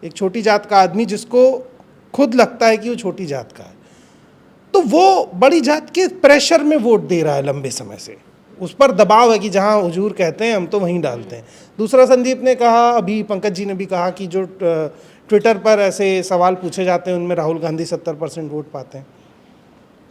एक छोटी जात का आदमी जिसको खुद लगता है कि वो छोटी जात का है, तो वो बड़ी जात के प्रेशर में वोट दे रहा है लंबे समय से, उस पर दबाव है कि जहां हुजूर कहते हैं हम तो वहीं डालते हैं। दूसरा, संदीप ने कहा, अभी पंकज जी ने भी कहा कि जो ट्विटर पर ऐसे सवाल पूछे जाते हैं उनमें राहुल गांधी 70% वोट पाते हैं।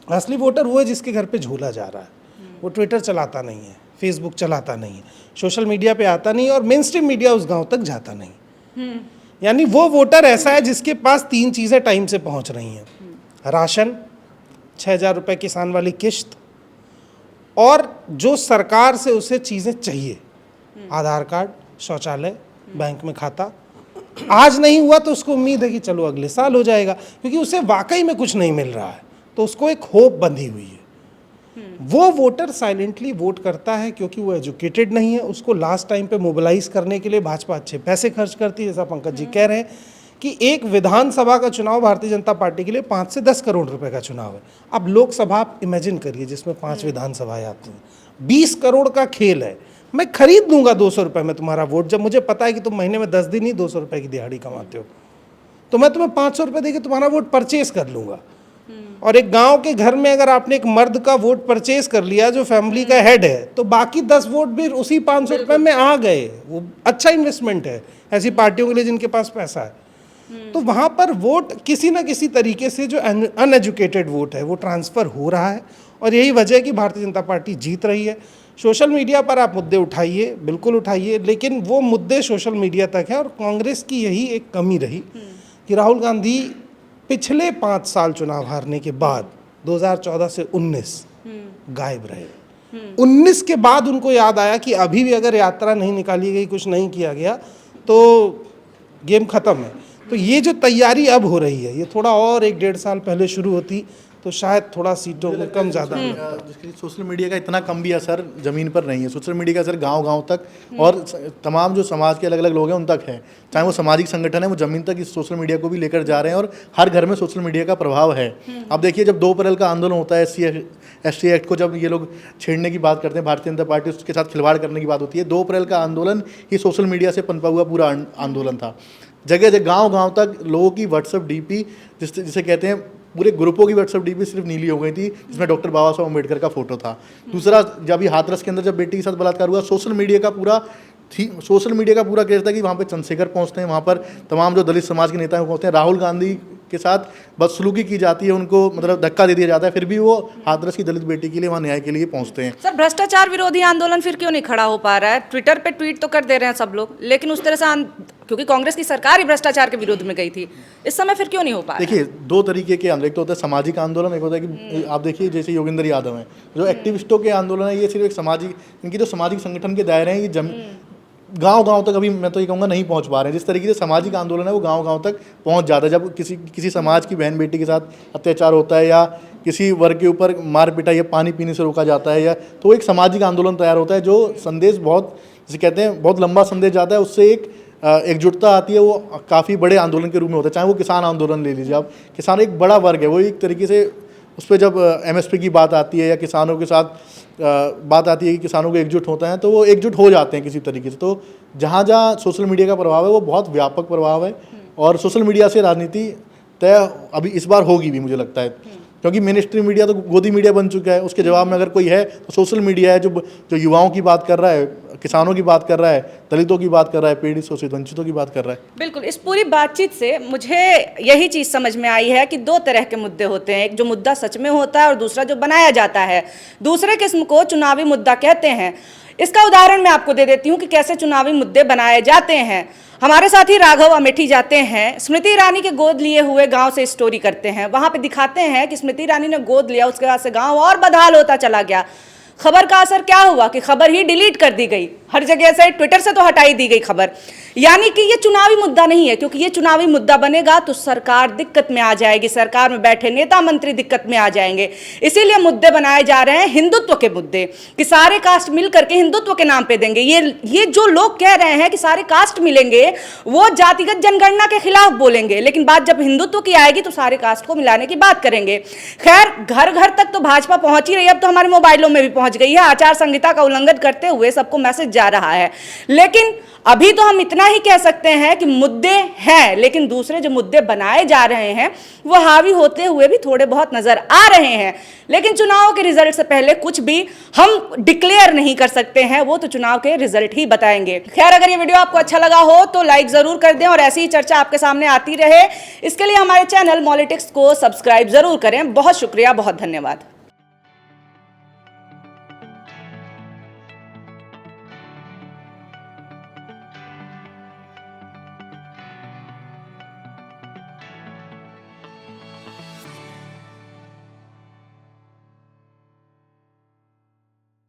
असली वोटर वो है जिसके घर पे झोला जा रहा है, वो ट्विटर चलाता नहीं है, फेसबुक चलाता नहीं है, सोशल मीडिया पे आता नहीं और मेन स्ट्रीम मीडिया उस गांव तक जाता नहीं। यानी वो वोटर ऐसा है जिसके पास 3 चीज़ें टाइम से पहुंच रही हैं, राशन, 6,000 रुपये किसान वाली किश्त, और जो सरकार से उसे चीज़ें चाहिए, आधार कार्ड, शौचालय, बैंक में खाता। आज नहीं हुआ तो उसको उम्मीद है कि चलो अगले साल हो जाएगा, क्योंकि उसे वाकई में कुछ नहीं मिल रहा है, तो उसको एक होप बंधी हुई है। वो वोटर साइलेंटली वोट करता है क्योंकि वो एजुकेटेड नहीं है। उसको लास्ट टाइम पे मोबिलाइज करने के लिए भाजपा अच्छे पैसे खर्च करती है, जैसा पंकज जी कह रहे हैं कि एक विधानसभा का चुनाव भारतीय जनता पार्टी के लिए 5 से 10 करोड़ रुपए का चुनाव है। अब लोकसभा आप इमेजिन करिए जिसमें 5 विधानसभाएं आती हैं, 20 करोड़ का खेल है। मैं खरीद दूंगा 200 रुपये में तुम्हारा वोट, जब मुझे पता है कि तुम महीने में 10 दिन ही 200 रुपये की दिहाड़ी कमाते हो। तो मैं तुम्हें 500 रुपये देके तुम्हारा वोट परचेज कर लूँगा। और एक गांव के घर में अगर आपने एक मर्द का वोट परचेज कर लिया जो फैमिली का हेड है, तो बाकी 10 वोट भी उसी 500 रुपये में आ गए। वो अच्छा इन्वेस्टमेंट है ऐसी पार्टियों के लिए जिनके पास पैसा है। तो वहाँ पर वोट किसी ना किसी तरीके से जो अनएजुकेटेड वोट है वो ट्रांसफ़र हो रहा है, और यही वजह है कि भारतीय जनता पार्टी जीत रही है। सोशल मीडिया पर आप मुद्दे उठाइए, बिल्कुल उठाइए, लेकिन वो मुद्दे सोशल मीडिया तक है। और कांग्रेस की यही एक कमी रही कि राहुल गांधी पिछले 5 साल चुनाव हारने के बाद 2014 से 19 गायब रहे। 19 के बाद उनको याद आया कि अभी भी अगर यात्रा नहीं निकाली गई, कुछ नहीं किया गया तो गेम खत्म है। तो ये जो तैयारी अब हो रही है, ये थोड़ा और 1-1.5 साल पहले शुरू होती तो शायद थोड़ा सीटों में कम ज़्यादा। जिसके सोशल मीडिया का इतना कम भी असर ज़मीन पर नहीं है। सोशल मीडिया का असर गांव-गांव तक और तमाम जो समाज के अलग अलग लोग हैं उन तक है। चाहे वो सामाजिक संगठन है, वो ज़मीन तक इस सोशल मीडिया को भी लेकर जा रहे हैं और हर घर में सोशल मीडिया का प्रभाव है। अब देखिए, जब 2 अप्रैल का आंदोलन होता है, SC एक्ट को जब ये लोग छेड़ने की बात करते हैं, भारतीय जनता पार्टी उसके साथ खिलवाड़ करने की बात होती है। 2 अप्रैल का आंदोलन ये सोशल मीडिया से पनपा हुआ पूरा आंदोलन था। जगह जगह गाँव तक लोगों की व्हाट्सएप DP जिसे कहते हैं, पूरे ग्रुपों की व्हाट्सएप DP सिर्फ नीली हो गई थी, जिसमें डॉक्टर बाबा साहब अम्बेडकर का फोटो था। दूसरा, जब ये हाथरस के अंदर जब बेटी के साथ बलात्कार हुआ, सोशल मीडिया का पूरा क्रेज था कि वहाँ पे चंद्रशेखर पहुँचते हैं, वहाँ पर तमाम जो दलित समाज के नेता पहुँचते हैं, राहुल गांधी के साथ बदसलूकी की जाती है, उनको मतलब धक्का दे दिया जाता है, फिर भी वो हाथरस की दलित बेटी के लिए वहाँ न्याय के लिए पहुँचते हैं। सर, भ्रष्टाचार विरोधी आंदोलन फिर क्यों नहीं खड़ा हो पा रहा है? ट्विटर पे ट्वीट तो कर दे रहे हैं सब लोग, लेकिन उस तरह से क्योंकि कांग्रेस की सरकार ही भ्रष्टाचार के विरोध में गई थी, इस समय फिर क्यों नहीं हो पा रहा? देखिए, 2 तरीके के आंदोलन, एक तो होता है सामाजिक आंदोलन, एक होता है कि आप देखिए जैसे योगेंद्र यादव हैं, जो एक्टिविस्टों के आंदोलन है, ये सिर्फ एक सामाजिक, इनकी जो सामाजिक संगठन के दायरे हैं, ये गांव तक अभी मैं तो ये कहूँगा नहीं पहुँच पा रहे हैं। जिस तरीके से सामाजिक आंदोलन है वो गांव तक पहुँच जाता है। जब किसी समाज की बहन बेटी के साथ अत्याचार होता है या किसी वर्ग के ऊपर मार पिटाई या पानी पीने से रोका जाता है, या तो एक सामाजिक आंदोलन तैयार होता है, जो संदेश बहुत, जिसे कहते हैं, बहुत लंबा संदेश जाता है, उससे एक एकजुटता आती है, वो काफ़ी बड़े आंदोलन के रूप में होता है। चाहे वो किसान आंदोलन ले लीजिए आप, किसान एक बड़ा वर्ग है, वो एक तरीके से उस पर जब MSP की बात आती है या किसानों के साथ बात आती है कि किसानों को एकजुट होता है, तो वो एकजुट हो जाते हैं किसी तरीके से। तो जहाँ जहाँ सोशल मीडिया का प्रभाव है वो बहुत व्यापक प्रभाव है, और सोशल मीडिया से राजनीति तय अभी इस बार होगी भी, मुझे लगता है, क्योंकि मेन स्ट्रीम मीडिया तो गोदी मीडिया बन चुका है। उसके जवाब में अगर कोई है तो सोशल मीडिया है, जो युवाओं की बात कर रहा है, किसानों की बात कर रहा है, दलितों की बात कर रहा है, पीड़ित शोषित वंचितों की बात कर रहा है। बिल्कुल, इस पूरी बातचीत से मुझे यही चीज़ समझ में आई है कि 2 तरह के मुद्दे होते हैं, एक जो मुद्दा सच में होता है और दूसरा जो बनाया जाता है। दूसरे किस्म को चुनावी मुद्दा कहते हैं। इसका उदाहरण मैं आपको दे देती हूँ कि कैसे चुनावी मुद्दे बनाए जाते हैं। हमारे साथी राघव अमेठी जाते हैं, स्मृति ईरानी के गोद लिए हुए गांव से स्टोरी करते हैं। वहां पे दिखाते हैं कि स्मृति ईरानी ने गोद लिया, उसके बाद से गांव और बदहाल होता चला गया। खबर का असर क्या हुआ कि खबर ही डिलीट कर दी गई, हर जगह से, ट्विटर से तो हटाई दी गई खबर। यानी कि ये चुनावी मुद्दा नहीं है, क्योंकि ये चुनावी मुद्दा बनेगा तो सरकार दिक्कत में आ जाएगी, सरकार में बैठे नेता मंत्री दिक्कत में आ जाएंगे। इसीलिए मुद्दे बनाए जा रहे हैं हिंदुत्व के मुद्दे, कि सारे कास्ट मिल करके हिंदुत्व के नाम पे देंगे। ये जो लोग कह रहे हैं कि सारे कास्ट मिलेंगे, वो जातिगत जनगणना के खिलाफ बोलेंगे, लेकिन बात जब हिंदुत्व की आएगी तो सारे कास्ट को मिलाने की बात करेंगे। खैर, घर घर तक तो भाजपा पहुंच ही रही है, अब तो हमारे मोबाइलों में भी पहुंच गई है। आचार संहिता का उल्लंघन करते हुए सबको मैसेज जा रहा है। लेकिन अभी तो हम इतना ही कह सकते हैं कि मुद्दे हैं, लेकिन दूसरे जो मुद्दे बनाए जा रहे हैं वो हावी होते हुए भी थोड़े बहुत नजर आ रहे हैं। लेकिन चुनाव के रिजल्ट से पहले कुछ भी हम डिक्लेयर नहीं कर सकते हैं, वो तो चुनाव के रिजल्ट ही बताएंगे। खैर, अगर ये वीडियो आपको अच्छा लगा हो तो लाइक जरूर कर दें और ऐसी ही चर्चा आपके सामने आती रहे, इसके लिए हमारे चैनल मॉलिटिक्स को सब्सक्राइब जरूर करें। बहुत शुक्रिया, बहुत धन्यवाद।